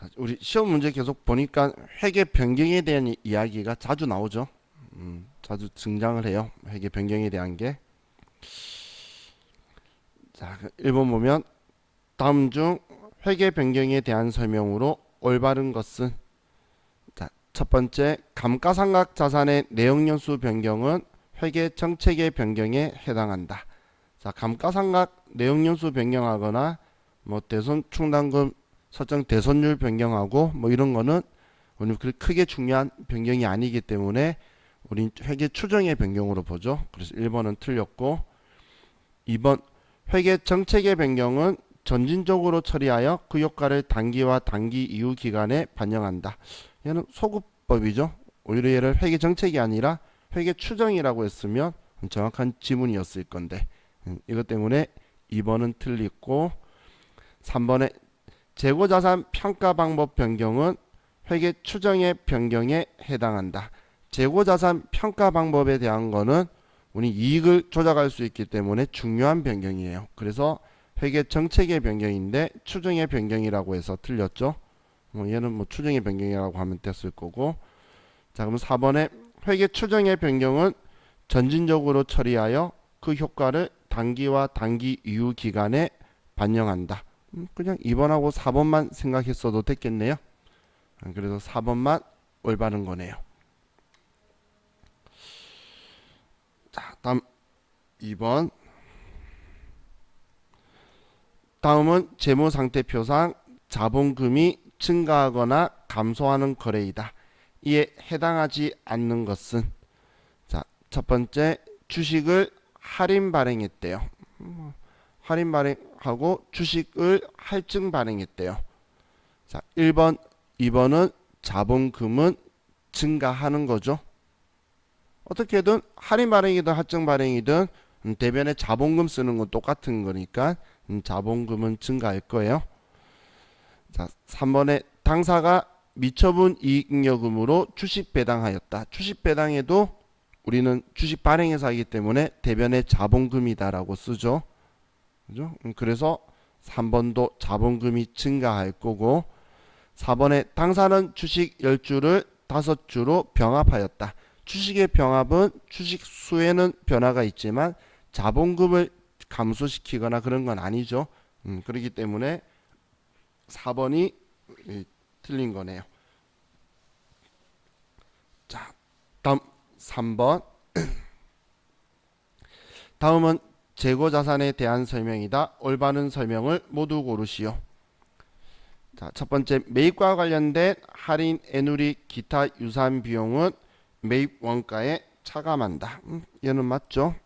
자, 우리 시험 문제 계속 보니까 회계 변경에 대한 이야기가 자주 나오죠. 자주 등장을 해요. 회계 변경에 대한 게. 자, 1번 보면 다음 중 회계 변경에 대한 설명으로 올바른 것은, 자, 첫 번째, 감가상각 자산의 내역연수 변경은 회계 정책의 변경에 해당한다. 자, 감가상각 내역연수 변경하거나 뭐 대손 충당금 설정 대손율 변경하고 뭐 이런 거는 우리 크게 중요한 변경이 아니기 때문에 우린 회계 추정의 변경으로 보죠. 그래서 1번은 틀렸고, 2번 회계 정책의 변경은 점진적으로 처리하여 그 효과를 단기와 단기 이후 기간에 반영한다. 얘는 소급법이죠. 오히려 얘를 회계 정책이 아니라 회계 추정이라고 했으면 정확한 지문이었을 건데, 이것 때문에 2번은 틀리고, 3번에 재고자산 평가 방법 변경은 회계 추정의 변경에 해당한다. 재고자산 평가 방법에 대한 거는 우리 이익을 조작할 수 있기 때문에 중요한 변경이에요. 그래서 회계 정책의 변경인데 추정의 변경이라고 해서 틀렸죠. 얘는 뭐 추정의 변경이라고 하면 됐을 거고. 자, 그럼 4번에 회계 추정의 변경은 점진적으로 처리하여 그 효과를 단기와 단기 이후 기간에 반영한다. 그냥 2번하고 4번만 생각했어도 됐겠네요. 그래서 4번만 올바른 거네요. 자, 다음 2번. 다음은 재무상태표상 자본금이 증가하거나 감소하는 거래이다. 이에 해당하지 않는 것은, 자, 첫 번째, 주식을 할인 발행했대요. 할인 발행하고 주식을 할증 발행했대요. 자, 1번, 2번은 자본금은 증가하는 거죠. 어떻게든 할인 발행이든 할증 발행이든 대변에 자본금 쓰는 건 똑같은 거니까 자본금은 증가할 거예요. 자, 3번에 당사가 미처분 이익잉여금으로 주식 배당하였다. 주식 배당에도 우리는 주식 발행해서 하기 때문에 대변에 자본금이다라고 쓰죠. 그죠? 그래서 3번도 자본금이 증가할 거고, 4번에 당사는 주식 10주를 5주로 병합하였다. 주식의 병합은 주식 수에는 변화가 있지만 자본금을 감소시키거나 그런 건 아니죠. 그렇기 때문에 4번이 틀린 거네요. 자, 다음 3번. 다음은 재고자산에 대한 설명이다. 올바른 설명을 모두 고르시오. 자, 첫 번째, 매입과 관련된 할인, 애누리, 기타 유사한 비용은 매입 원가에 차감한다. 얘는 맞죠?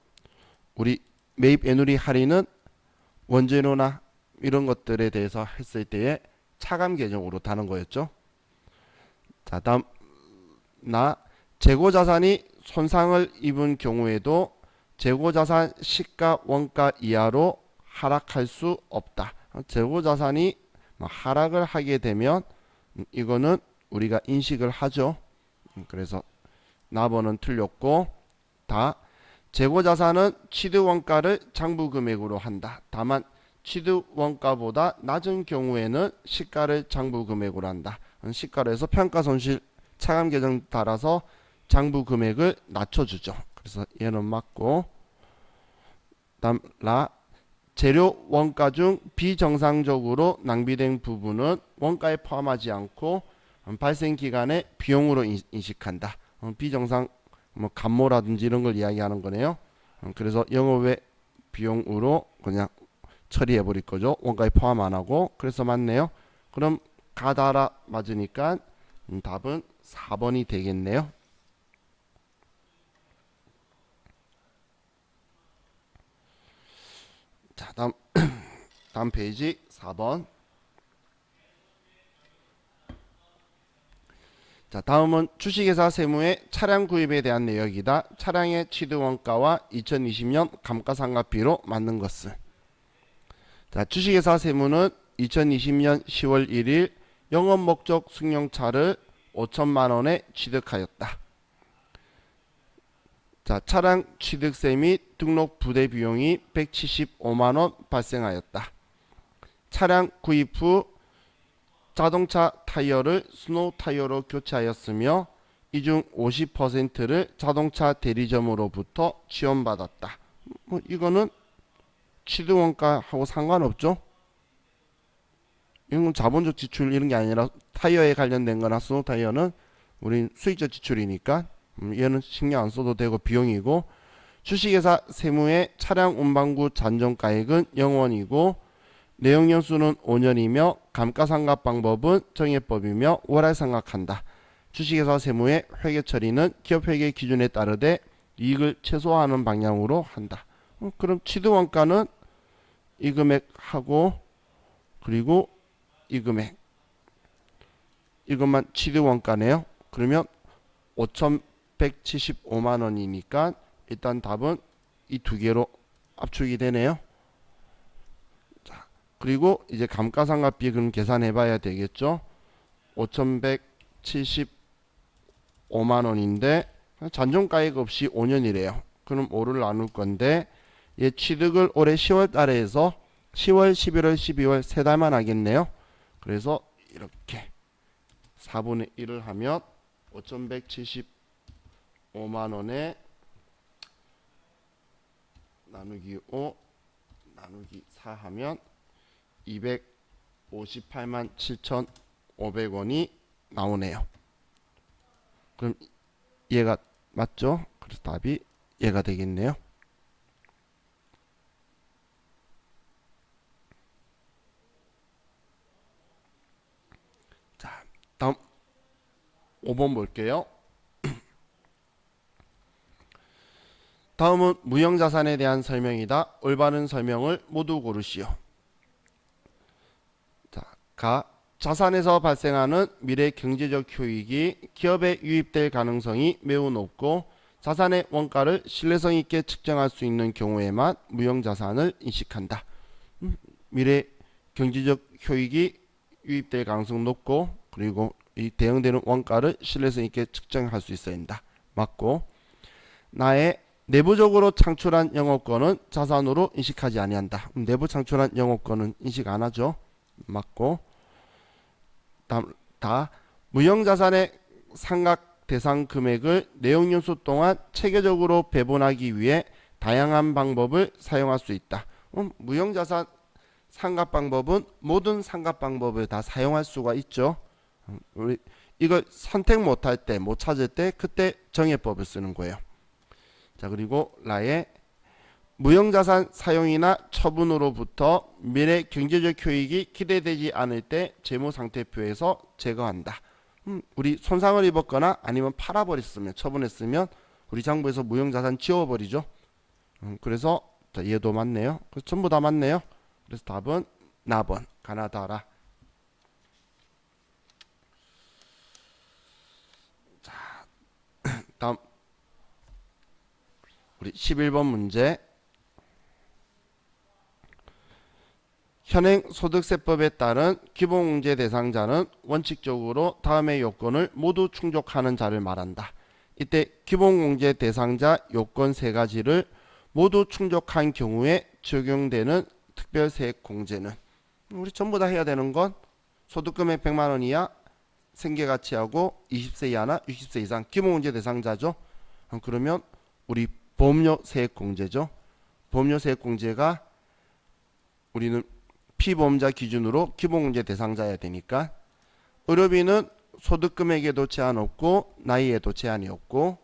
우리 매입 애누리 할인은 원재료나 이런 것들에 대해서 했을 때에 차감 계정으로 다는 거였죠. 자, 다음, 재고자산이 손상을 입은 경우에도 재고자산 시가 원가 이하로 하락할 수 없다. 재고자산이 하락을 하게 되면 이거는 우리가 인식을 하죠. 그래서 나번은 틀렸고, 다 재고자산은 취득원가를 장부금액으로 한다. 다만 취득원가보다 낮은 경우에는 시가를 장부금액으로 한다. 시가로 해서 평가손실 차감계정 따라서 장부금액을 낮춰주죠. 그래서 얘는 맞고, 다음 재료 원가 중 비정상적으로 낭비된 부분은 원가에 포함하지 않고 발생 기간에 비용으로 인식한다. 비정상 뭐 감모라든지 이런 걸 이야기하는 거네요. 그래서 영업외 비용으로 그냥 처리해 버릴 거죠. 원가에 포함 안 하고. 그래서 맞네요. 그럼 가다라 맞으니까 답은 4번이 되겠네요. 자, 다음 페이지 4번. 자, 다음은 주식회사 세무의 차량 구입에 대한 내역이다. 차량의 취득원가와 2020년 감가상각비로 맞는 것은, 자, 주식회사 세무는 2020년 10월 1일 영업목적 승용차를 5천만 원에 취득하였다. 자, 차량 취득세 및 등록 부대 비용이 175만 원 발생하였다. 차량 구입 후 자동차 타이어를 스노우 타이어로 교체하였으며 이 중 50%를 자동차 대리점으로부터 지원받았다. 뭐 이거는 취득원가하고 상관없죠. 이건 자본적 지출 이런 게 아니라 타이어에 관련된 거나 스노우 타이어는 우린 수익적 지출이니까 얘는 신경 안 써도 되고 비용이고, 주식회사 세무의 차량 운반구 잔존가액은 0원이고 내용연수는 5년이며 감가상각 방법은 정액법이며 월할상각한다. 주식회사 세무의 회계 처리는 기업회계 기준에 따르되 이익을 최소화하는 방향으로 한다. 그럼 취득원가는 이 금액하고 그리고 이 금액, 이것만 취득원가네요. 그러면 5,175만 원이니까 일단 답은 이 두 개로 압축이 되네요. 자, 그리고 이제 감가상각비 그럼 계산해 봐야 되겠죠. 5,175만 원인데 잔존가액 없이 5년이래요. 그럼 5를 나눌 건데 얘 취득을 올해 10월 달에 해서 10월, 11월, 12월 세 달만 하겠네요. 그래서 이렇게 4분의 1을 하면 5,175만 원에 나누기 5 나누기 4 하면 258만 7,500원이 나오네요. 그럼 얘가 맞죠? 그래서 답이 얘가 되겠네요. 자, 다음 5번 볼게요. 다음은 무형자산에 대한 설명이다. 올바른 설명을 모두 고르시오. 자, 가 자산에서 발생하는 미래 경제적 효익이 기업에 유입될 가능성이 매우 높고 자산의 원가를 신뢰성 있게 측정할 수 있는 경우에만 무형자산을 인식한다. 미래 경제적 효익이 유입될 가능성 높고 그리고 이 대응되는 원가를 신뢰성 있게 측정할 수 있어야 한다. 맞고, 나의 내부적으로 창출한 영업권은 자산으로 인식하지 아니한다. 내부 창출한 영업권은 인식 안 하죠. 맞고, 다 무형자산의 상각 대상 금액을 내용연수 동안 체계적으로 배분하기 위해 다양한 방법을 사용할 수 있다. 무형자산 상각 방법은 모든 상각 방법을 다 사용할 수가 있죠. 우리 이걸 선택 못할 때, 못 찾을 때 그때 정해법을 쓰는 거예요. 자, 그리고 라의 무형자산 사용이나 처분으로부터 미래 경제적 효익이 기대되지 않을 때 재무상태표에서 제거한다. 우리 손상을 입었거나 아니면 팔아버렸으면, 처분했으면 우리 장부에서 무형자산 지워버리죠. 그래서 자, 얘도 맞네요. 그래서 전부 다 맞네요. 그래서 답은 나번 가나다라. 자, 다음 우리 11번 문제. 현행 소득세법에 따른 기본공제 대상자는 원칙적으로 다음의 요건을 모두 충족하는 자를 말한다. 이때 기본공제 대상자 요건 세 가지를 모두 충족한 경우에 적용되는 특별세액공제는, 우리 전부 다 해야 되는 건 소득금액 100만 원 이하, 생계가치하고 20세 이하나 60세 이상 기본공제 대상자죠. 그러면 우리 보험료세액공제죠. 보험료세액공제가 우리는 피보험자 기준으로 기본공제 대상자여야 되니까, 의료비는 소득금액에도 제한 없고 나이에도 제한이 없고,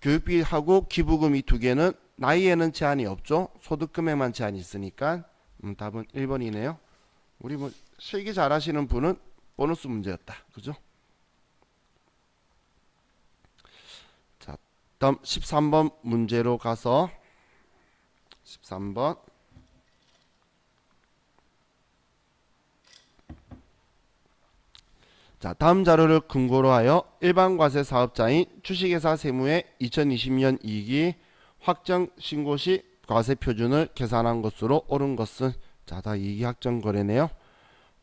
교육비하고 기부금 이 두 개는 나이에는 제한이 없죠. 소득금액만 제한이 있으니까 답은 1번이네요. 우리 뭐 실기 잘하시는 분은 보너스 문제였다. 그죠? 자, 다음 13번 문제로 가서 13번 자, 다음 자료를 근거로 하여 일반과세 사업자인 주식회사 세무의 2020년 이익이 확정 신고 시 과세 표준을 계산한 것으로 옳은 것은, 자, 다 이익이 확정 거래네요.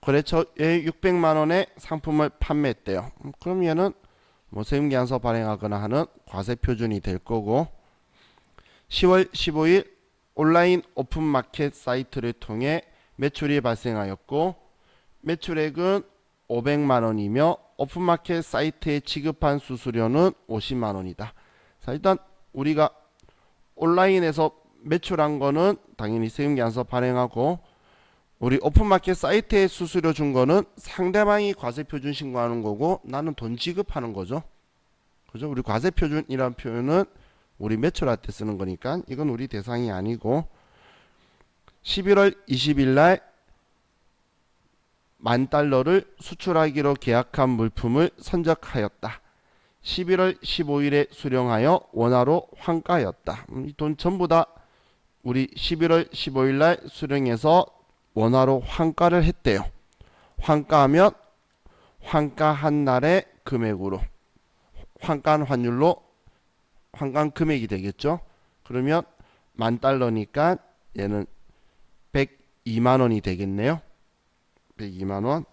거래처에 600만 원의 상품을 판매했대요. 그럼 얘는 뭐 세금계산서 발행하거나 하는 과세 표준이 될 거고, 10월 15일 온라인 오픈마켓 사이트를 통해 매출이 발생하였고 매출액은 500만 원이며 오픈마켓 사이트에 지급한 수수료는 50만 원이다. 자, 일단 우리가 온라인에서 매출한 거는 당연히 세금계산서 발행하고, 우리 오픈마켓 사이트에 수수료 준 거는 상대방이 과세표준 신고하는 거고 나는 돈 지급하는 거죠. 그죠? 우리 과세표준이라는 표현은 우리 매출할 때 쓰는 거니까 이건 우리 대상이 아니고, 11월 20일 날 $10,000를 수출하기로 계약한 물품을 선적하였다. 11월 15일에 수령하여 원화로 환가하였다. 이 돈 전부 다 우리 11월 15일 날 수령해서 원화로 환가를 했대요. 환가하면 환가한 날의 금액으로, 환가한 환율로 환가한 금액이 되겠죠. 그러면 $10,000니까 얘는 102만 원이 되겠네요. 102만 원.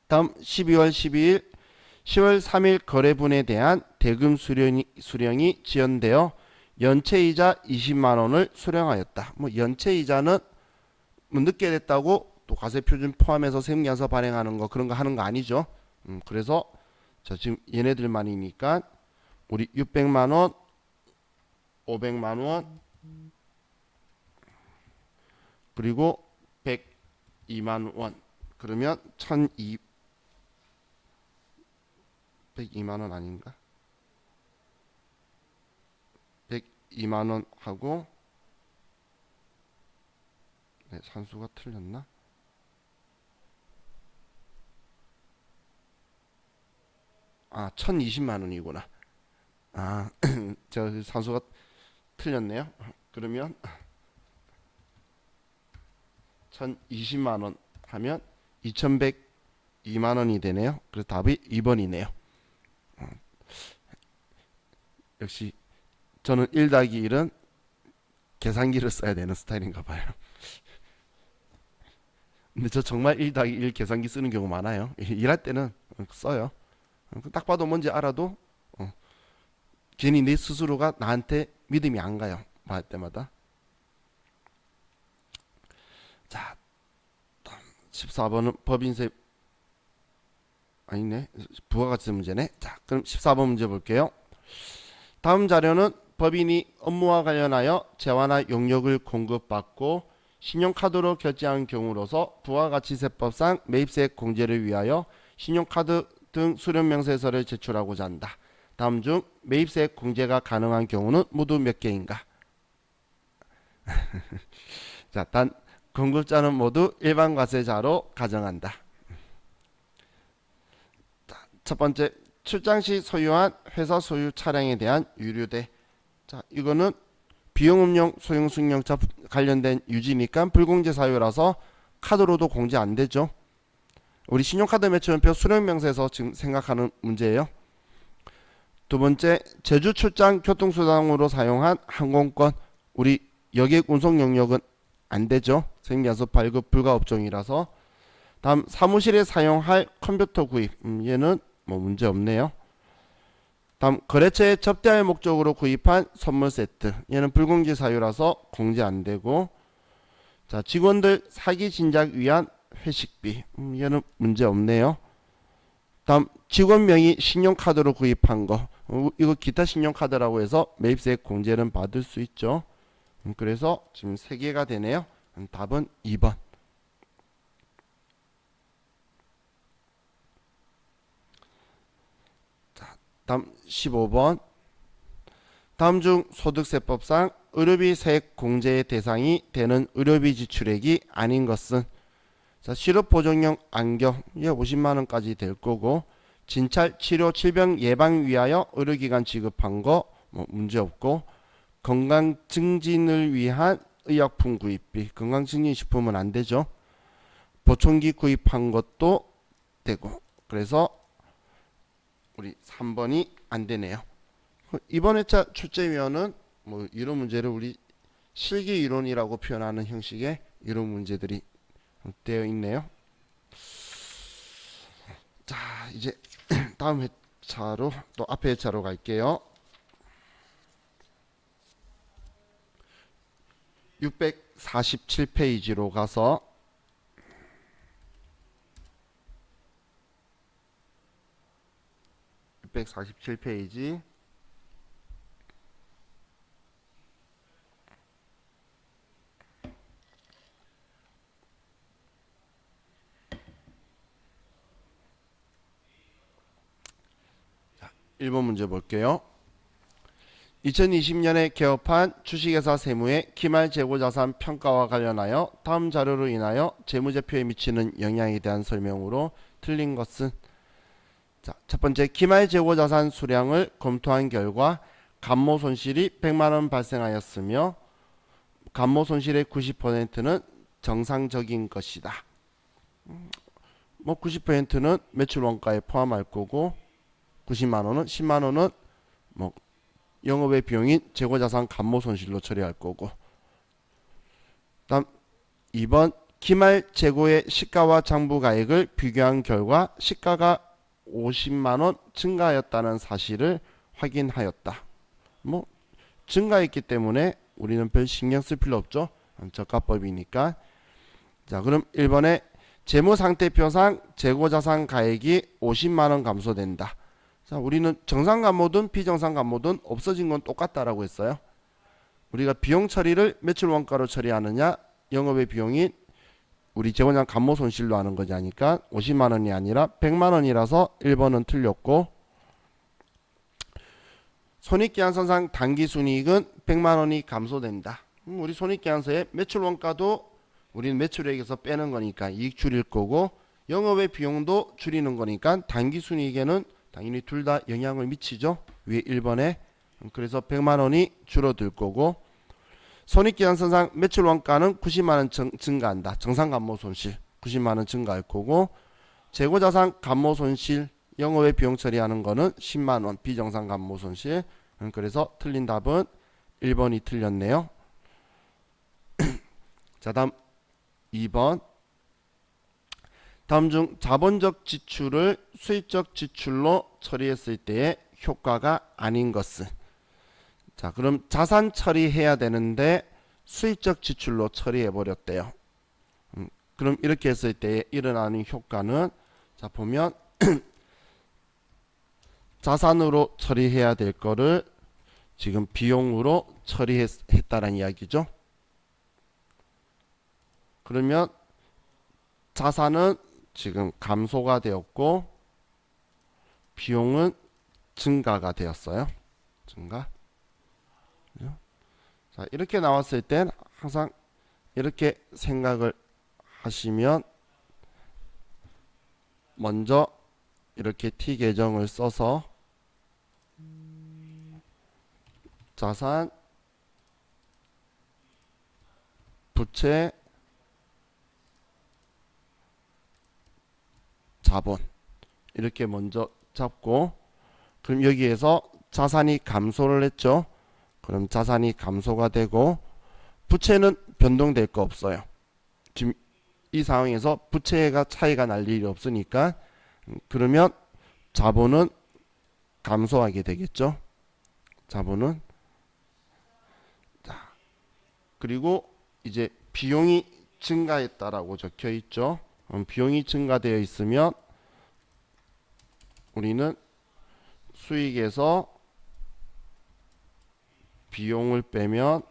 다음 12월 12일 10월 3일 거래분에 대한 대금 수령이 지연되어 연체이자 20만 원을 수령하였다. 뭐 연체이자는 뭐 늦게 됐다고 또 과세표준 포함해서 세금계산서 발행하는 거 그런 거 하는 거 아니죠. 그래서 자, 지금 얘네들만이니까 우리 600만 원, 500만 원, 그리고 102만 원. 그러면 102만 원 아닌가? 102만 원 하고, 네, 산수가 틀렸나? 아, 1020만 원이구나. 아, 저 산수가 틀렸네요. 그러면 1020만 원 하면 2102만 원이 되네요. 그래서 답이 2번이네요. 역시 저는 1-1은 계산기를 써야 되는 스타일인가 봐요. 근데 저 정말 1-1 계산기 쓰는 경우 많아요. 일할 때는 써요. 딱 봐도 뭔지 알아도 괜히 내 스스로가 나한테 믿음이 안 가요. 말 때마다. 자, 14번은 법인세 아니네. 부가가치 문제네. 자, 그럼 14번 문제 볼게요. 다음 자료는 법인이 업무와 관련하여 재화나 용역을 공급받고 신용카드로 결제한 경우로서 부가가치세법상 매입세액 공제를 위하여 신용카드 등 수령명세서를 제출하고자 한다. 다음 중 매입세액 공제가 가능한 경우는 모두 몇 개인가? 자, 단 공급자는 모두 일반과세자로 가정한다. 자, 첫 번째, 출장 시 소유한 회사 소유 차량에 대한 유류대. 자, 이거는 비용음용 소형 승용차 관련된 유지니까 불공제 사유라서 카드로도 공제 안 되죠. 우리 신용카드 매출은표 수령명세에서 지금 생각하는 문제예요. 두 번째, 제주 출장 교통수단으로 사용한 항공권. 우리 여객 운송 영역은 안 되죠. 세금계산서 발급 불가 업종이라서. 다음, 사무실에 사용할 컴퓨터 구입. 얘는 뭐 문제 없네요. 다음, 거래처에 접대할 목적으로 구입한 선물 세트. 얘는 불공제 사유라서 공제 안 되고. 자, 직원들 사기 진작 위한 회식비. 얘는 문제 없네요. 다음, 직원 명의 신용카드로 구입한 거. 이거 기타 신용카드라고 해서 매입세액 공제는 받을 수 있죠. 그래서 지금 3개가 되네요. 답은 2번. 자, 다음 15번. 다음 중 소득세법상 의료비 세액 공제의 대상이 되는 의료비 지출액이 아닌 것은, 자, 실업보정용 안경, 이게 50만 원까지 될 거고, 진찰, 치료, 질병 예방 위하여 의료기관 지급한 거 뭐 문제 없고, 건강 증진을 위한 의약품 구입비, 건강 증진 식품은 안 되죠. 보청기 구입한 것도 되고, 그래서 우리 3번이 안 되네요. 이번 회차 출제위원은 뭐 이론 문제를 우리 실기 이론이라고 표현하는 형식의 이론 문제들이 되어 있네요. 자, 이제 다음 회차로 또 앞에 회차로 갈게요. 647페이지로 가서 647페이지. 자, 1번 문제 볼게요. 2020년에 개업한 주식회사 세무의 기말 재고자산 평가와 관련하여 다음 자료로 인하여 재무제표에 미치는 영향에 대한 설명으로 틀린 것은. 자, 첫 번째, 기말 재고자산 수량을 검토한 결과 감모 손실이 100만원 발생하였으며 감모 손실의 90%는 정상적인 것이다. 뭐 90%는 매출 원가에 포함할 거고 90만원은 10만원은 뭐 영업의 비용인 재고자산 감모 손실로 처리할 거고. 다음 2번, 기말 재고의 시가와 장부가액을 비교한 결과 시가가 50만원 증가하였다는 사실을 확인하였다. 뭐 증가했기 때문에 우리는 별 신경 쓸 필요 없죠. 저가법이니까. 자, 그럼 1번에 재무상태표상 재고자산 가액이 50만원 감소된다. 자, 우리는 정상감모든 비정상감모든 없어진 건 똑같다라고 했어요. 우리가 비용 처리를 매출 원가로 처리하느냐, 영업의 비용이 우리 재고자산 감모 손실로 하는 거냐니까 50만원이 아니라 100만원이라서 1번은 틀렸고, 손익계산서상 당기순이익은 100만원이 감소된다. 우리 손익계산서에 매출 원가도 우리는 매출액에서 빼는 거니까 이익 줄일 거고, 영업의 비용도 줄이는 거니까 당기순이익에는 당연히 둘 다 영향을 미치죠. 위에 1번에. 그래서 100만원이 줄어들 거고, 손익계산서상 매출 원가는 90만원 증가한다. 정상감모 손실 90만원 증가할 거고, 재고자산 감모 손실 영업의 비용 처리하는 거는 10만원 비정상감모 손실. 그래서 틀린 답은 1번이 틀렸네요. 자, 다음 2번. 다음 중 자본적 지출을 수입적 지출로 처리했을 때의 효과가 아닌 것은. 자, 그럼 자산 처리해야 되는데 수입적 지출로 처리해 버렸대요. 그럼 이렇게 했을 때 일어나는 효과는, 자 보면 자산으로 처리해야 될 거를 지금 비용으로 처리했다는 이야기죠. 그러면 자산은 지금 감소가 되었고 비용은 증가가 되었어요. 증가. 자, 이렇게 나왔을 땐 항상 이렇게 생각을 하시면, 먼저 이렇게 T 계정을 써서 자산, 부채, 자본 이렇게 먼저 잡고, 그럼 여기에서 자산이 감소를 했죠. 그럼 자산이 감소가 되고 부채는 변동될 거 없어요. 지금 이 상황에서 부채가 차이가 날 일이 없으니까, 그러면 자본은 감소하게 되겠죠. 자본은. 자, 그리고 이제 비용이 증가했다라고 적혀 있죠. 비용이 증가되어 있으면 우리는 수익에서 비용을 빼면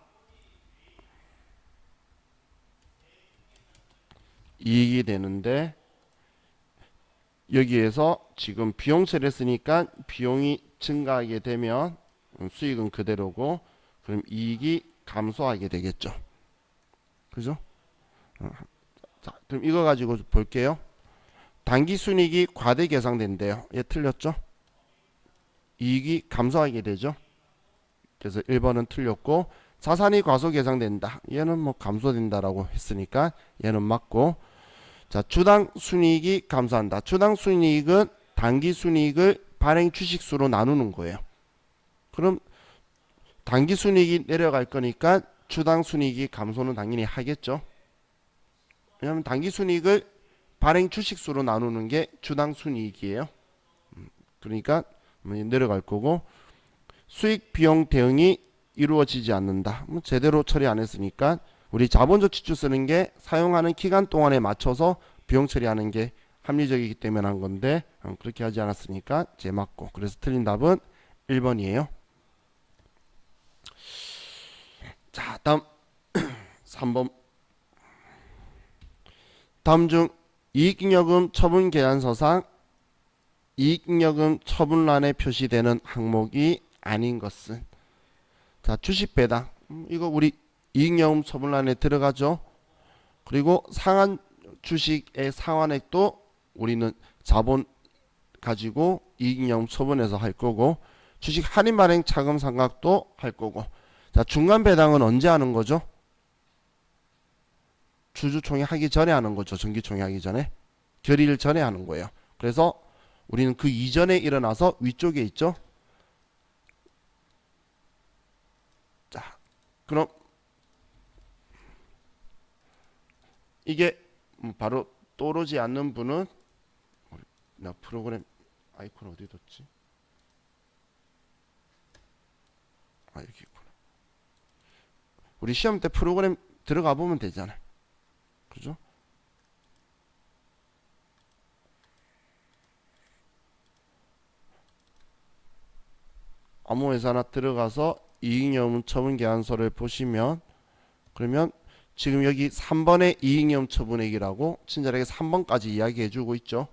이익이 되는데, 여기에서 지금 비용 처리했으니까 비용이 증가하게 되면 수익은 그대로고, 그럼 이익이 감소하게 되겠죠. 그죠? 자, 그럼 이거 가지고 볼게요. 당기순이익이 과대 계상된대요. 얘 틀렸죠? 이익이 감소하게 되죠. 그래서 1번은 틀렸고, 자산이 과소 계상된다. 얘는 뭐 감소된다라고 했으니까 얘는 맞고. 자, 주당 순이익이 감소한다. 주당 순이익은 당기 순이익을 발행 주식수로 나누는 거예요. 그럼 당기 순이익이 내려갈 거니까 주당 순이익이 감소는 당연히 하겠죠. 왜냐하면 당기 순이익을 발행 주식수로 나누는 게 주당 순이익이에요. 그러니까 내려갈 거고, 수익 비용 대응이 이루어지지 않는다. 제대로 처리 안 했으니까 우리 자본적 지출 쓰는 게 사용하는 기간 동안에 맞춰서 비용 처리하는 게 합리적이기 때문에 한 건데 그렇게 하지 않았으니까 제 맞고, 그래서 틀린 답은 1번이에요. 자, 다음 3번. 다음 중 이익잉여금 처분 계약서상 이익잉여금 처분란에 표시되는 항목이 아닌 것은? 자, 주식 배당. 이거 우리 이익잉여금 처분란에 들어가죠. 그리고 상한 주식의 상환액도 우리는 자본 가지고 이익잉여금 처분해서 할 거고, 주식 할인 발행 차금 상각도 할 거고. 자, 중간 배당은 언제 하는 거죠? 주주총회 하기 전에 하는 거죠. 정기총회 하기 전에. 결의를 전에 하는 거예요. 그래서 우리는 그 이전에 일어나서 위쪽에 있죠. 자, 그럼 이게 바로 떠오르지 않는 분은, 나 프로그램 아이콘 어디 뒀지? 아, 여기 있구나. 우리 시험 때 프로그램 들어가 보면 되잖아. 그죠? 아무 회사나 들어가서 이익여금 처분 계약서를 보시면, 그러면 지금 여기 3번의 이익여금 처분액이라고 친절하게 3번까지 이야기해 주고 있죠.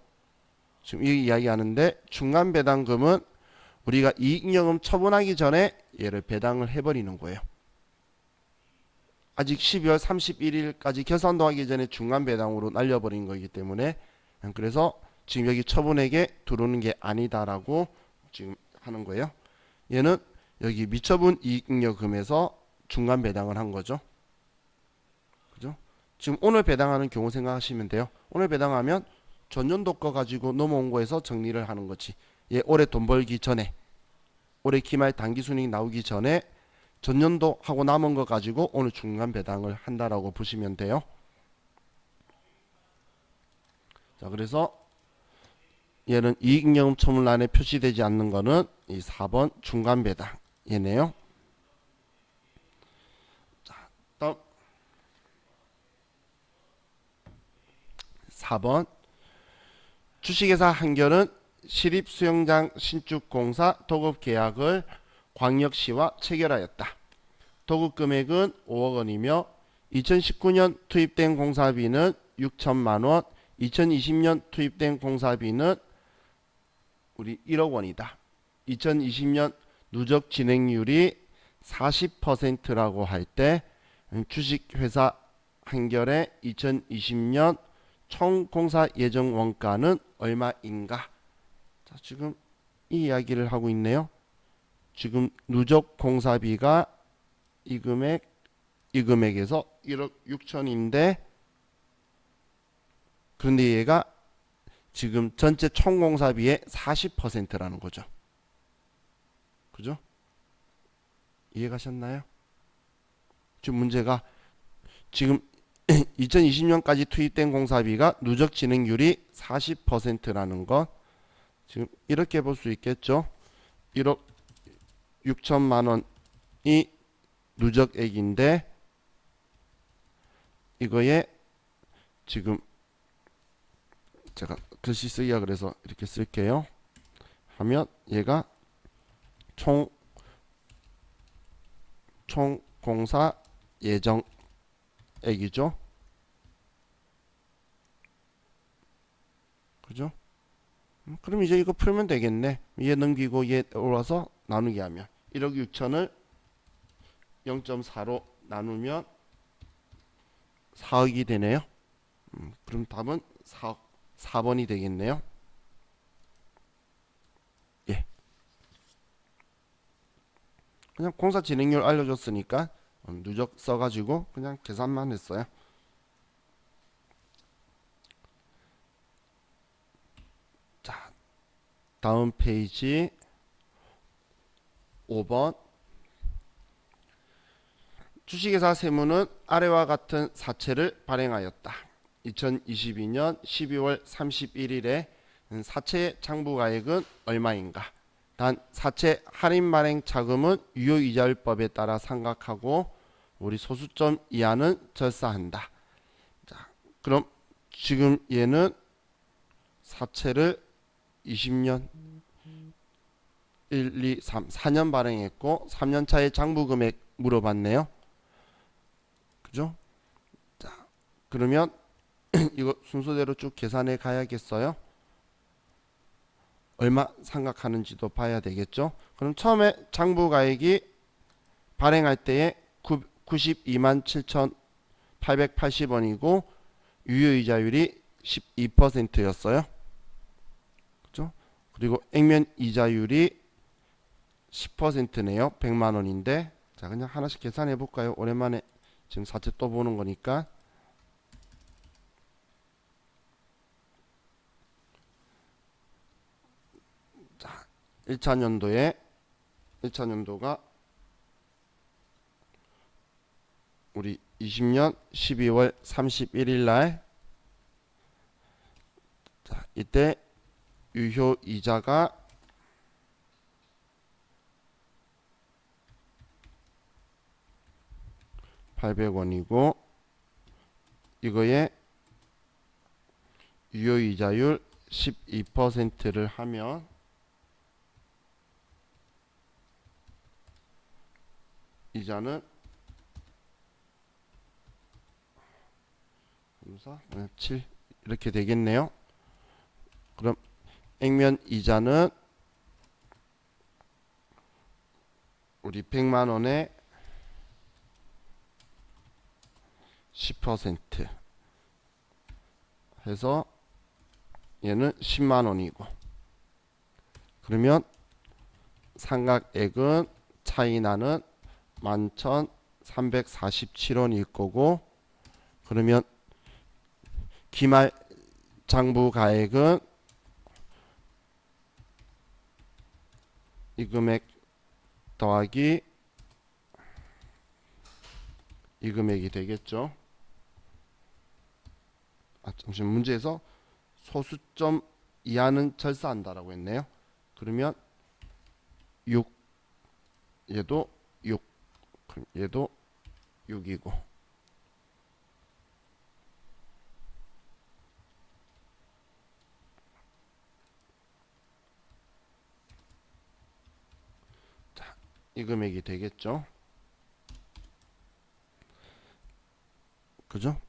지금 이 이야기하는데, 중간 배당금은 우리가 이익여금 처분하기 전에 얘를 배당을 해버리는 거예요. 아직 12월 31일까지 결산도 하기 전에 중간 배당으로 날려버린 거기 때문에, 그래서 지금 여기 처분액에 들어오는 게 아니다라고 지금 하는 거예요. 얘는 여기 미처분 이익잉여금에서 중간 배당을 한 거죠. 그죠? 지금 오늘 배당하는 경우 생각하시면 돼요. 오늘 배당하면 전년도 거 가지고 넘어온 거에서 정리를 하는 거지. 얘 올해 돈 벌기 전에, 올해 기말 당기순이익 나오기 전에 전년도 하고 남은 거 가지고 오늘 중간 배당을 한다라고 보시면 돼요. 자, 그래서 얘는 이익잉여금 처분란에 표시되지 않는 거는 이 4번 중간 배당 얘네요. 자, 다음 4번. 주식회사 한결은 시립수영장 신축공사 도급계약을 광역시와 체결하였다. 도급금액은 5억 원이며 2019년 투입된 공사비는 6천만 원, 2020년 투입된 공사비는 우리 1억 원이다. 2020년 누적 진행률이 40%라고 할 때 주식회사 한결의 2020년 총 공사 예정 원가는 얼마인가? 자, 지금 이 이야기를 하고 있네요. 지금 누적 공사비가 이 금액에서 1억 6천인데, 그런데 얘가 지금 전체 총 공사비의 40%라는 거죠. 그죠? 이해가셨나요? 지금 문제가 지금 2020년까지 투입된 공사비가 누적 진행률이 40%라는 것, 지금 이렇게 볼 수 있겠죠. 1억 6천만 원이 누적액인데, 이거에 지금 제가 글씨 쓰기가 그래서 이렇게 쓸게요. 하면 얘가 총 공사 예정액이죠. 그죠? 그럼 이제 이거 풀면 되겠네. 얘 넘기고 얘 올라서 나누기 하면 1억 6천을 0.4로 나누면 4억이 되네요. 그럼 답은 4번이 되겠네요. 예. 그냥 공사 진행률 알려줬으니까 누적 써가지고 그냥 계산만 했어요. 자, 다음 페이지 5번. 주식회사 세무는 아래와 같은 사채를 발행하였다. 2022년 12월 31일에 사채 장부가액은 얼마인가? 단 사채 할인 발행 차금은 유효이자율법에 따라 상각하고 우리 소수점 이하는 절사한다. 자, 그럼 지금 얘는 사채를 20년 1, 2, 3, 4년 발행했고 3년 차에 장부 금액 물어봤네요. 그죠? 자, 그러면 이거 순서대로 쭉 계산해 가야겠어요. 얼마 상각하는지도 봐야 되겠죠. 그럼 처음에 장부가액이 발행할 때에 92만 7,880원이고 유효이자율이 12%였어요. 그죠? 그리고 액면 이자율이 10%네요. 100만 원인데 자 그냥 하나씩 계산해 볼까요? 오랜만에 지금 사채 또 보는 거니까. 자, 1차 년도가 우리 20년 12월 31일 날 자, 이때 유효 이자가 800원이고 이거에 유효 이자율 12%를 하면 이자는 7 이렇게 되겠네요. 그럼 액면 이자는 우리 100만 원에 10% 해서 얘는 10만 원이고 그러면 상각액은 차이나는 11,347원일 거고 그러면 기말 장부 가액은 이 금액 더하기 이 금액이 되겠죠. 잠시만 문제에서 소수점 이하는 절사한다라고 했네요. 그러면 6 얘도 6 그럼 얘도 6이고 자, 이 금액이 되겠죠. 그죠?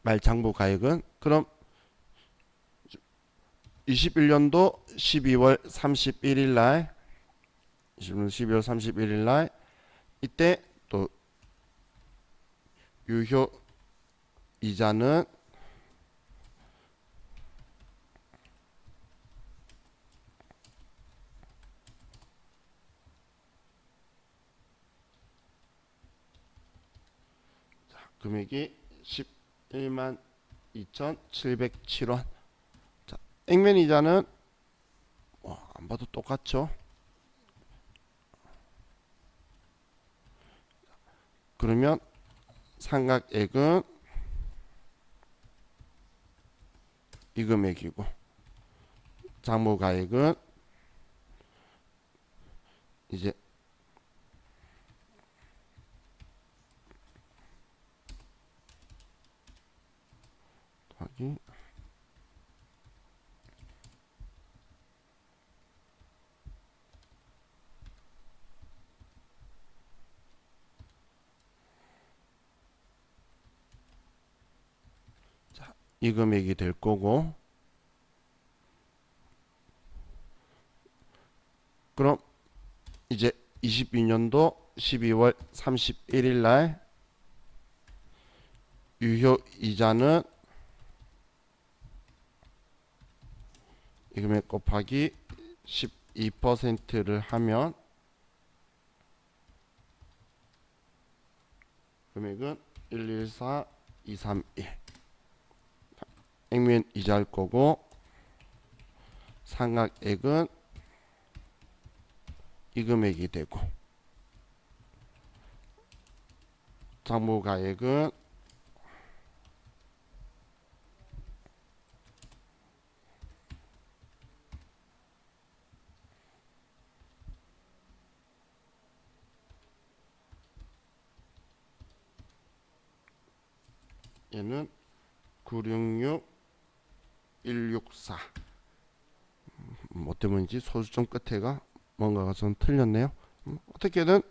말장부 가액은 그럼 21년도 12월 31일 날 12월 31일 날 이때 또 유효 이자는 금액이 11만 2,707원. 자, 액면 이자는 안 봐도 똑같죠. 그러면 상각액은 이 금액이고 장부가액은 이제 더하기 자, 이 금액이 될 거고 그럼 이제 22년도 12월 31일 날 유효 이자는 이 금액 곱하기 12%를 하면 금액은 114231 액면 이자일 거고 상각액은 이 금액이 되고 장부가액은 얘는 966 164. 뭐 때문인지 소수점 끝에가 뭔가가 좀 틀렸네요. 어떻게든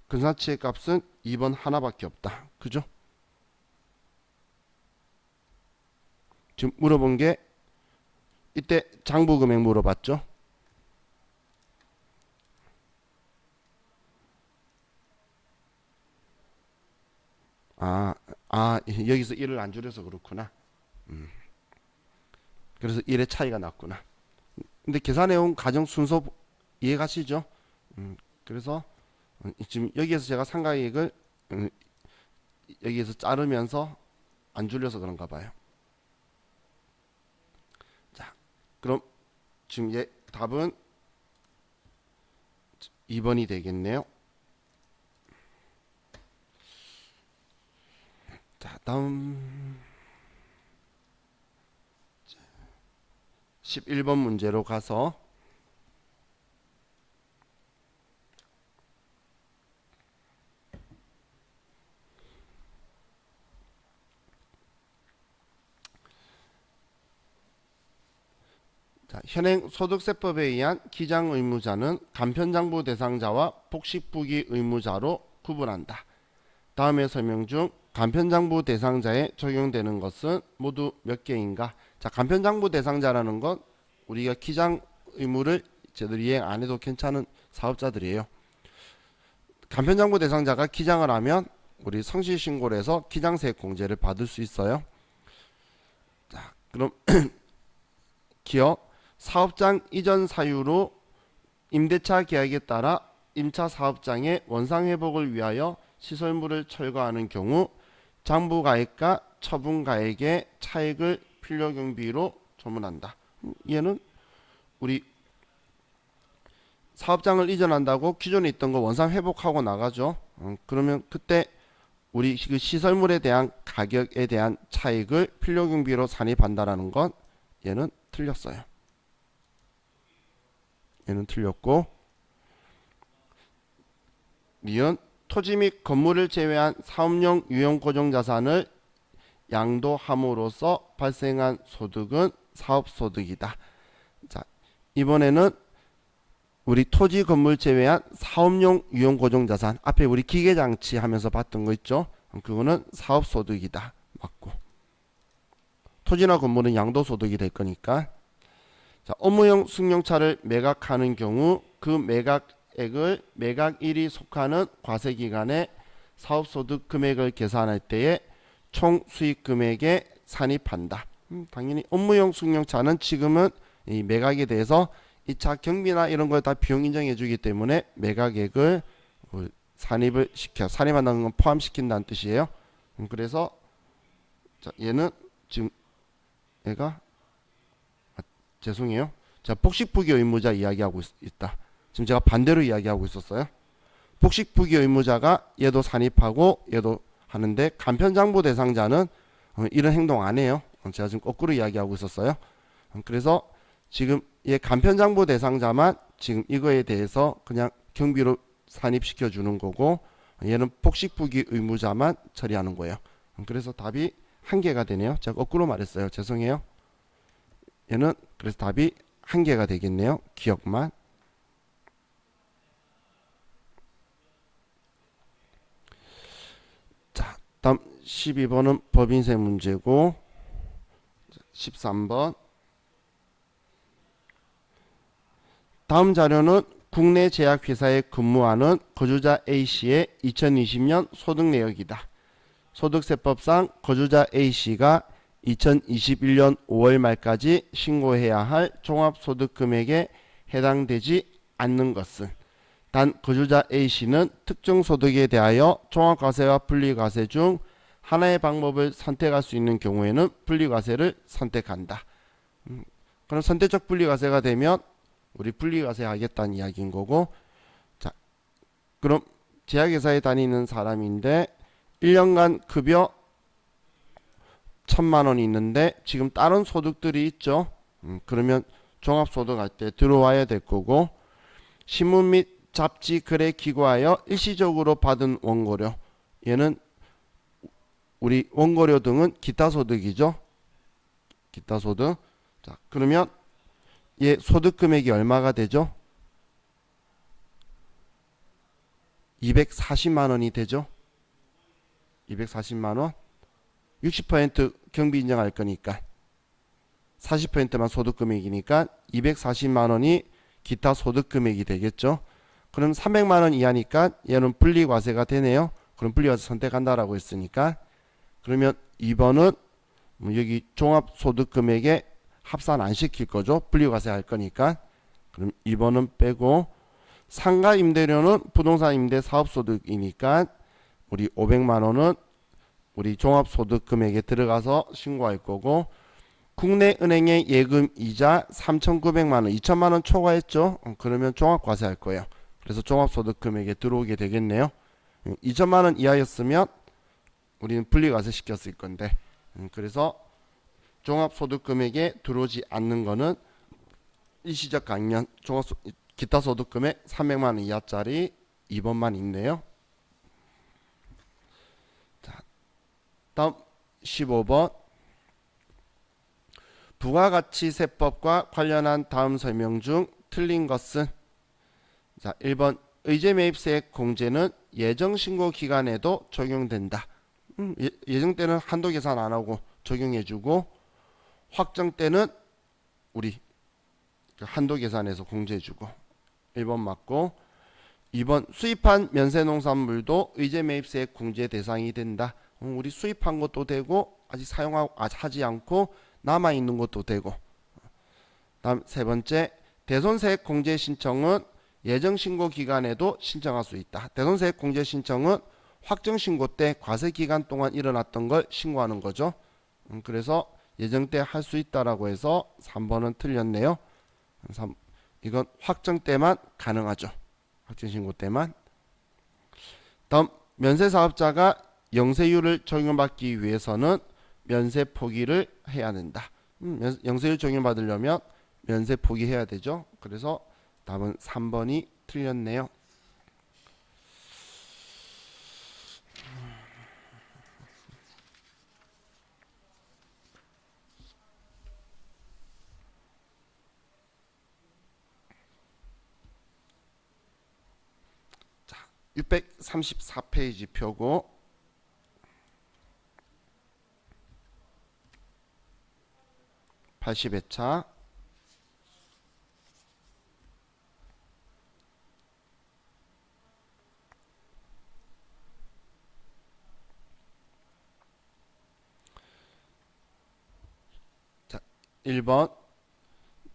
근사치의 값은 2번 하나밖에 없다. 그죠? 지금 물어본 게 이때 장부금액 물어봤죠? 여기서 1을 안 줄여서 그렇구나. 그래서 1의 차이가 났구나. 근데 계산해온 가정 순서 이해가시죠? 그래서 지금 여기에서 제가 상가액을 여기에서 자르면서 안 줄여서 그런가 봐요. 자, 그럼 지금 답은 2번이 되겠네요. 자, 다음 11번 문제로 가서 자, 현행 소득세법에 의한 기장 의무자는 간편장부 대상자와 복식부기 의무자로 구분한다. 다음의 설명 중 간편장부 대상자에 적용되는 것은 모두 몇 개인가? 자, 간편장부 대상자라는 건 우리가 기장 의무를 제대로 이행 안 해도 괜찮은 사업자들이에요. 간편장부 대상자가 기장을 하면 우리 성실신고를 해서 기장세 공제를 받을 수 있어요. 자, 그럼 기업 사업장 이전 사유로 임대차 계약에 따라 임차 사업장의 원상회복을 위하여 시설물을 철거하는 경우 장부가액과 처분가액의 차액을 필요경비로 조문한다. 얘는 우리 사업장을 이전한다고 기존에 있던 거 원상회복하고 나가죠. 그러면 그때 우리 그 시설물에 대한 가격에 대한 차익을 필요경비로 산입한다라는 건 얘는 틀렸어요. 얘는 틀렸고, 니은 토지 및 건물을 제외한 사업용 유형 고정자산을 양도함으로써 발생한 소득은 사업소득이다. 자, 이번에는 우리 토지 건물 제외한 사업용 유형 고정자산, 앞에 우리 기계장치 하면서 봤던 거 있죠? 그거는 사업소득이다. 맞고, 토지나 건물은 양도소득이 될 거니까. 자, 업무용 승용차를 매각하는 경우 그 매각액을 매각일이 속하는 과세기간에 사업소득 금액을 계산할 때에 총 수익금액에 산입한다. 당연히 업무용 승용차는 지금은 이 매각에 대해서 이 차 경비나 이런 걸 다 비용 인정해 주기 때문에 매각액을 산입을 시켜, 산입한다는 건 포함시킨다는 뜻이에요. 그래서 자, 얘는 지금 얘가 죄송해요. 자, 복식부기 의무자 이야기하고 있다. 지금 제가 반대로 이야기하고 있었어요. 복식부기 의무자가 얘도 산입하고 얘도 하는데 간편장부 대상자는 이런 행동 안 해요. 제가 지금 거꾸로 이야기하고 있었어요. 그래서 지금 얘 간편장부 대상자만 지금 이거에 대해서 그냥 경비로 산입시켜 주는 거고, 얘는 복식부기 의무자만 처리하는 거예요. 그래서 답이 한 개가 되네요. 제가 거꾸로 말했어요. 죄송해요. 얘는 그래서 답이 한 개가 되겠네요. 기억만. 자, 다음 12번은 법인세 문제고, 13번 다음 자료는 국내 제약회사에 근무하는 거주자 A씨의 2020년 소득 내역이다. 소득세법상 거주자 A씨가 2021년 5월 말까지 신고해야 할 종합소득금액에 해당되지 않는 것은 단 거주자 A씨는 특정 소득에 대하여 종합과세와 분리과세 중 하나의 방법을 선택할 수 있는 경우에는 분리과세를 선택한다. 그럼 선택적 분리과세가 되면 우리 분리과세 하겠다는 이야기인 거고, 자, 그럼 제약회사에 다니는 사람인데 1년간 급여 1,000만 원이 있는데 지금 다른 소득들이 있죠. 그러면 종합소득 할 때 들어와야 될 거고, 신문 및 잡지 글에 기고하여 일시적으로 받은 원고료, 얘는 우리 원고료 등은 기타소득이죠. 기타소득. 자, 그러면 얘 소득 금액이 얼마가 되죠? 240만 원이 되죠. 240만 원. 60% 경비 인정할 거니까 40%만 소득 금액이니까 240만 원이 기타 소득 금액이 되겠죠. 그럼 300만 원 이하니까 얘는 분리과세가 되네요. 그럼 분리과세 선택한다라고 했으니까 그러면 2번은 여기 종합소득금액에 합산 안 시킬 거죠. 분리과세 할 거니까. 그럼 2번은 빼고 상가 임대료는 부동산 임대 사업소득이니까 우리 500만 원은 우리 종합소득금액에 들어가서 신고할 거고 국내은행의 예금 이자 3,900만 원, 2천만 원 초과했죠. 그러면 종합과세 할 거예요. 그래서 종합소득금액에 들어오게 되겠네요. 2천만 원 이하였으면 우리는 분리과세 시켰을 건데 그래서 종합소득금액에 들어오지 않는 거는 일시적 강연 기타 소득금액 300만 원 이하짜리 2번만 있네요. 자, 다음 15번 부가가치세법과 관련한 다음 설명 중 틀린 것은 자 1번 의제매입세액 공제는 예정신고 기간에도 적용된다. 예정 때는 한도 계산 안 하고 적용해주고 확정 때는 우리 한도 계산해서 공제해주고 1번 맞고 2번 수입한 면세농산물도 의제매입세액 공제 대상이 된다. 우리 수입한 것도 되고 아직 하지 않고 남아있는 것도 되고 다음 세 번째 대손세액 공제 신청은 예정신고 기간에도 신청할 수 있다. 대손세액 공제 신청은 확정신고 때 과세기간 동안 일어났던 걸 신고하는 거죠. 그래서 예정 때 할 수 있다라고 해서 3번은 틀렸네요. 이건 확정 때만 가능하죠. 확정신고 때만. 다음 면세사업자가 영세율을 적용받기 위해서는 면세 포기를 해야 된다. 영세율 적용받으려면 면세 포기해야 되죠. 그래서 답은 3번이 틀렸네요. 자, 634페이지 펴고 80회차 자, 1번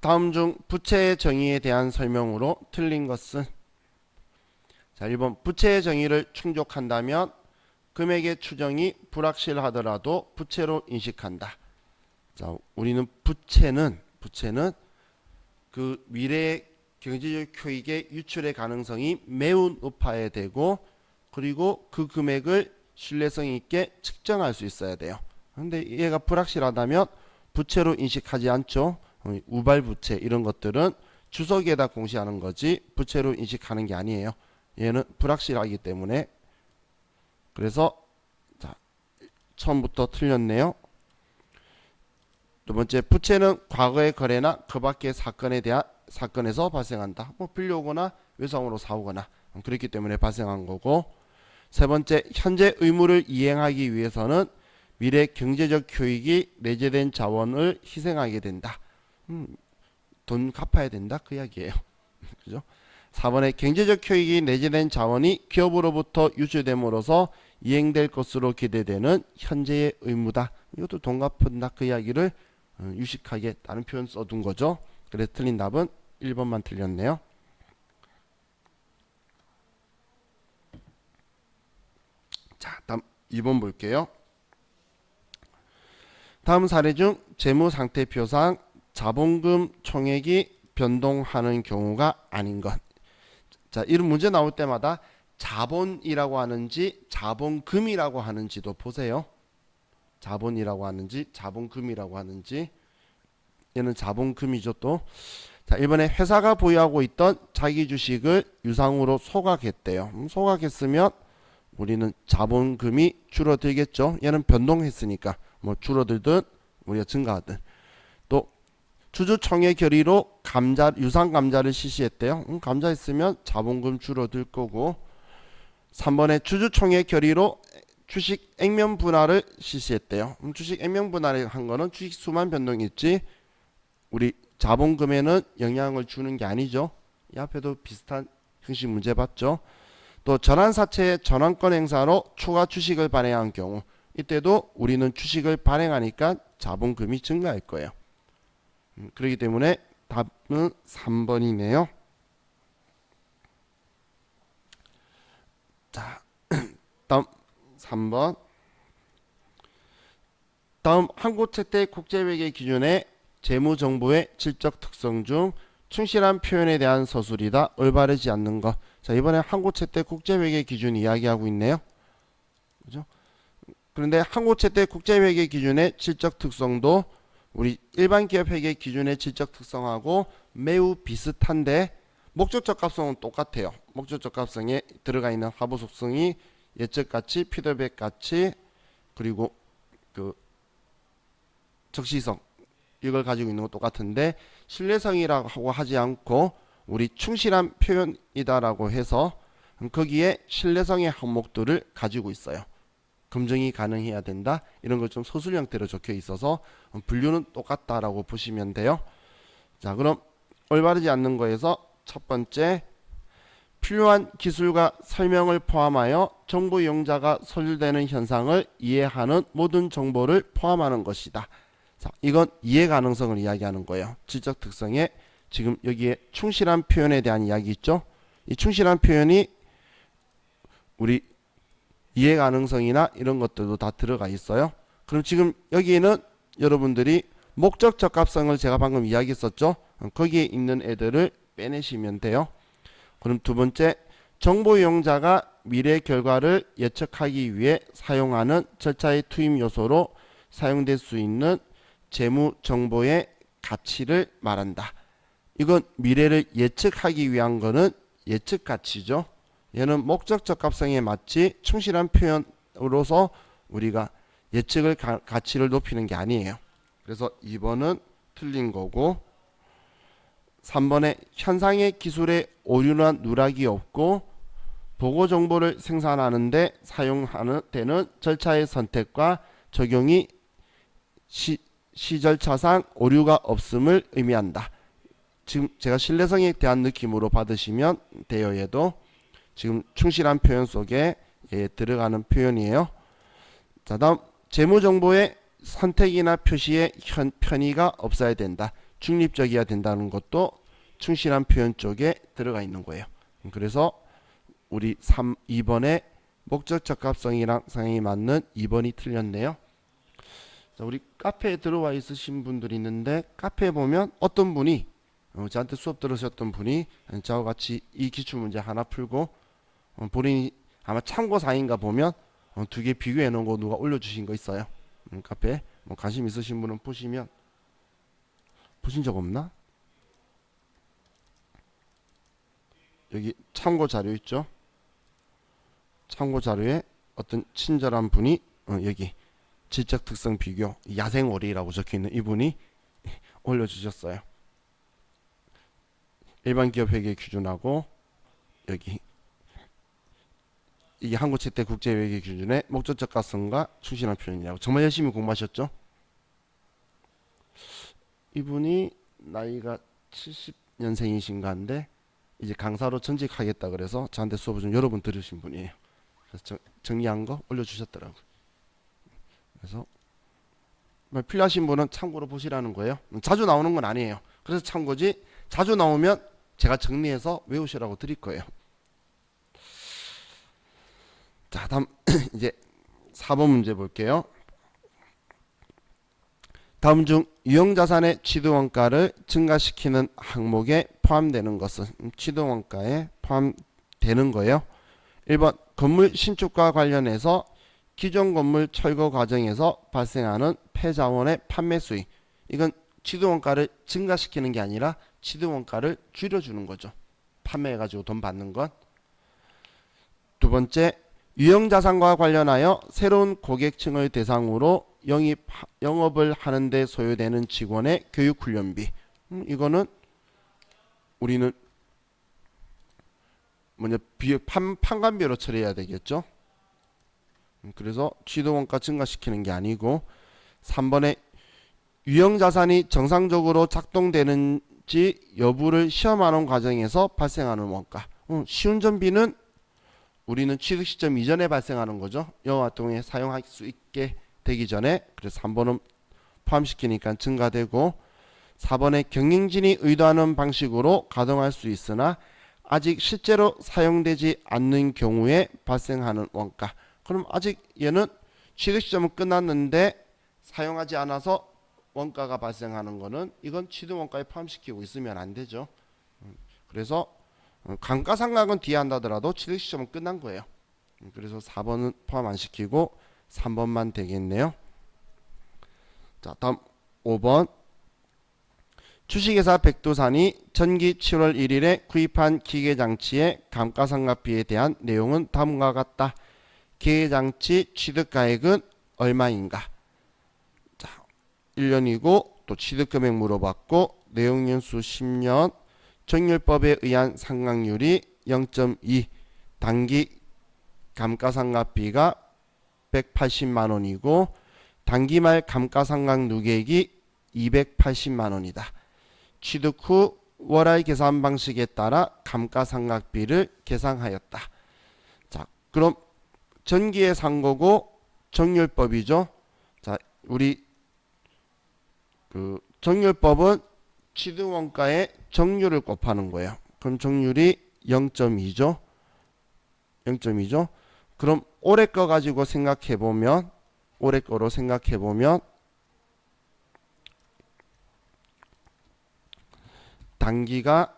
다음 중 부채의 정의에 대한 설명으로 틀린 것은 자 1번 부채의 정의를 충족한다면 금액의 추정이 불확실하더라도 부채로 인식한다. 자, 우리는 부채는 그 미래의 경제적 효익의 유출의 가능성이 매우 높아야 되고 그리고 그 금액을 신뢰성 있게 측정할 수 있어야 돼요. 근데 얘가 불확실하다면 부채로 인식하지 않죠. 우발 부채 이런 것들은 주석에다 공시하는 거지 부채로 인식하는 게 아니에요. 얘는 불확실하기 때문에 그래서 자, 처음부터 틀렸네요. 두 번째 부채는 과거의 거래나 그 밖의 사건에서 발생한다. 뭐 빌려오거나 외상으로 사오거나 그렇기 때문에 발생한 거고 세 번째 현재 의무를 이행하기 위해서는 미래 경제적 효익이 내재된 자원을 희생하게 된다. 돈 갚아야 된다 그 이야기예요. 그죠? 4번에 경제적 효익이 내재된 자원이 기업으로부터 유출됨으로써 이행될 것으로 기대되는 현재의 의무다. 이것도 돈 갚는다 그 이야기를 유식하게 다른 표현 써둔 거죠. 그래서 틀린 답은 1번만 틀렸네요. 자, 다음 2번 볼게요. 다음 사례 중 재무상태표상 자본금 총액이 변동하는 경우가 아닌 것. 자, 이런 문제 나올 때마다 자본이라고 하는지 자본금이라고 하는지도 보세요. 자본이라고 하는지 자본금이라고 하는지. 얘는 자본금이죠 또. 자, 이번에 회사가 보유하고 있던 자기 주식을 유상으로 소각했대요. 소각했으면 우리는 자본금이 줄어들겠죠. 얘는 변동했으니까 뭐 줄어들든 우리가 증가하든. 또 주주총회 결의로 유상 감자를 실시했대요. 감자 있으면 자본금 줄어들 거고. 3번에 주주총회 결의로 주식 액면 분할을 실시했대요. 주식 액면 분할을 한 거는 주식 수만 변동했지 우리 자본금에는 영향을 주는 게 아니죠. 이 앞에도 비슷한 형식 문제 봤죠. 또 전환사채의 전환권 행사로 추가 주식을 발행한 경우 이때도 우리는 주식을 발행하니까 자본금이 증가할 거예요. 그렇기 때문에 답은 3번이네요. 자, 다음 3번. 다음 한국채택 국제회계 기준의 재무정보의 질적 특성 중 충실한 표현에 대한 서술이다. 올바르지 않는 것. 자, 이번에 한국채택 국제회계 기준 이야기하고 있네요. 그죠? 그런데 한국채택 국제회계 기준의 질적 특성도 우리 일반 기업 회계 기준의 질적 특성하고 매우 비슷한데 목적적 합성은 똑같아요. 목적적 합성에 들어가 있는 하부 속성이 예측 가치, 피드백 가치, 그리고 그 적시성 이걸 가지고 있는 건 똑같은데 신뢰성이라고 하지 않고 우리 충실한 표현이다라고 해서 거기에 신뢰성의 항목들을 가지고 있어요. 검증이 가능해야 된다. 이런 걸 좀 서술 형태로 적혀 있어서 분류는 똑같다라고 보시면 돼요. 자, 그럼 올바르지 않는 거에서 첫 번째, 필요한 기술과 설명을 포함하여 정보 이용자가 소실되는 현상을 이해하는 모든 정보를 포함하는 것이다. 자, 이건 이해 가능성을 이야기하는 거예요. 질적 특성에 지금 여기에 충실한 표현에 대한 이야기 있죠. 이 충실한 표현이 우리 이해 가능성이나 이런 것들도 다 들어가 있어요. 그럼 지금 여기에는 여러분들이 목적 적합성을 제가 방금 이야기했었죠. 거기에 있는 애들을 빼내시면 돼요. 그럼 두 번째, 정보 이용자가 미래 결과를 예측하기 위해 사용하는 절차의 투입 요소로 사용될 수 있는 재무 정보의 가치를 말한다. 이건 미래를 예측하기 위한 거는 예측 가치죠. 얘는 목적 적합성에 맞지 충실한 표현으로서 우리가 예측을 가치를 높이는 게 아니에요. 그래서 2번은 틀린 거고, 3번에 현상의 기술에 오류나 누락이 없고 보고 정보를 생산하는데 사용하는 되는 절차의 선택과 적용이 시절차상 오류가 없음을 의미한다. 지금 제가 신뢰성에 대한 느낌으로 받으시면 돼요. 얘도 지금 충실한 표현 속에 들어가는 표현이에요. 자, 다음 재무정보의 선택이나 표시에 편의가 없어야 된다. 중립적이어야 된다는 것도 충실한 표현 쪽에 들어가 있는 거예요. 그래서 우리 2번에 목적 적합성이랑 상황이 맞는 2번이 틀렸네요. 자, 우리 카페에 들어와 있으신 분들이 있는데 카페에 보면 어떤 분이 저한테 수업 들으셨던 분이 저와 같이 이 기출문제 하나 풀고 본인이 아마 참고사인가 보면 두 개 비교해 놓은 거 누가 올려주신 거 있어요. 카페에 뭐 관심 있으신 분은 보시면. 보신 적 없나? 여기 참고 자료 있죠. 참고 자료에 어떤 친절한 분이 여기 질적 특성 비교 야생오리라고 적혀있는 이분이 올려주셨어요. 일반 기업 회계 기준하고 여기 이게 한국채택 국제회계 기준의 목적 적합성과 충실한 표현이라고. 정말 열심히 공부하셨죠? 이분이 나이가 70년생이신가 한데 이제 강사로 전직하겠다 그래서 저한테 수업을 좀 여러 번 들으신 분이에요. 그래서 정리한 거 올려주셨더라고요. 그래서 필요하신 분은 참고로 보시라는 거예요. 자주 나오는 건 아니에요. 그래서 참고지, 자주 나오면 제가 정리해서 외우시라고 드릴 거예요. 자, 다음 이제 4번 문제 볼게요. 다음 중 유형자산의 취득원가를 증가시키는 항목에 포함되는 것은? 취득원가에 포함되는 거예요. 1번 건물 신축과 관련해서 기존 건물 철거 과정에서 발생하는 폐자원의 판매 수익. 이건 취득원가를 증가시키는 게 아니라 취득원가를 줄여주는 거죠. 판매해가지고 돈 받는 건. 두 번째, 유형자산과 관련하여 새로운 고객층을 대상으로 영업을 하는데 소요되는 직원의 교육훈련비. 이거는 우리는 먼저 판관비로 처리해야 되겠죠. 그래서 취득원가 증가시키는 게 아니고 3번에 유형자산이 정상적으로 작동되는지 여부를 시험하는 과정에서 발생하는 원가. 시운전비는 우리는 취득 시점 이전에 발생하는 거죠. 영업활동에 사용할 수 있게 되기 전에. 그래서 3번은 포함시키니까 증가되고, 4번에 경영진이 의도하는 방식으로 가동할 수 있으나 아직 실제로 사용되지 않는 경우에 발생하는 원가. 그럼 아직 얘는 취득 시점은 끝났는데 사용하지 않아서 원가가 발생하는 거는 이건 취득 원가에 포함시키고 있으면 안 되죠. 그래서 감가상각은 뒤에 한다더라도 취득 시점은 끝난 거예요. 그래서 4번은 포함 안 시키고 3번만 되겠네요. 자, 다음 5번. 주식회사 백두산이 전기 7월 1일에 구입한 기계장치의 감가상각비에 대한 내용은 다음과 같다. 기계장치 취득가액은 얼마인가? 자, 1년이고 또 취득금액 물어봤고 내용연수 10년, 정률법에 의한 상각률이 0.2, 단기 감가상각비가 180만원이고 단기말 감가상각 누계액이 280만원이다. 취득 후 월할 계산 방식에 따라 감가상각비를 계상하였다. 자, 그럼 전기에 산 거고 정률법이죠. 자, 우리 그 정률법은 취득원가에 정률을 곱하는 거예요. 그럼 정률이 0.2죠. 0.2죠. 그럼 올해 거 가지고 생각해 보면, 올해 거로 생각해 보면 단기가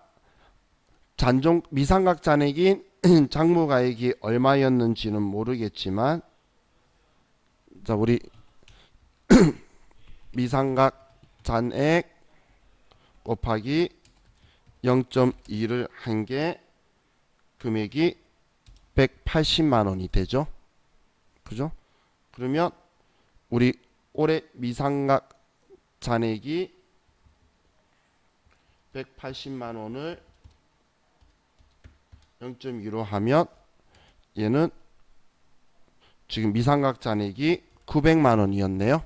잔존 미상각 잔액인 장부가액이 얼마였는지는 모르겠지만, 자, 우리 미상각 잔액 곱하기 0.2를 한 게 금액이 180만원이 되죠. 그죠? 그러면 우리 올해 미상각 잔액이 180만원을 0.2로 하면 얘는 지금 미상각 잔액이 900만원이었네요.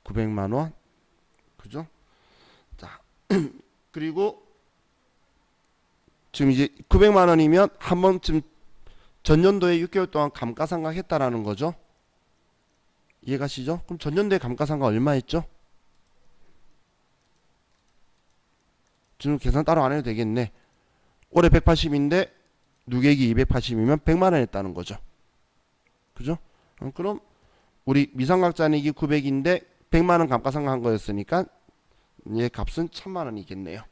900만원. 그죠? 자, 그리고 지금 이제 900만원이면 한 번쯤 전년도에 6개월 동안 감가상각 했다라는 거죠. 이해가시죠? 그럼 전년도에 감가상각 얼마 했죠? 지금 계산 따로 안 해도 되겠네. 올해 180인데 누계액이 280이면 100만원 했다는 거죠. 그죠? 그럼 우리 미상각 잔액이 900인데 100만원 감가상각 한 거였으니까 얘 값은 1000만원이겠네요.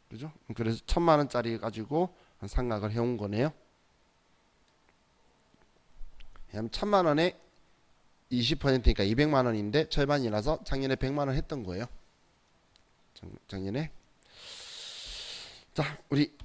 그죠? 그래서 1000만원짜리 가지고 상각을 해온 거네요. 1000만원에 20%니까 200만원인데 절반이라서 작년에 100만원 했던 거예요. 작년에. 자, 우리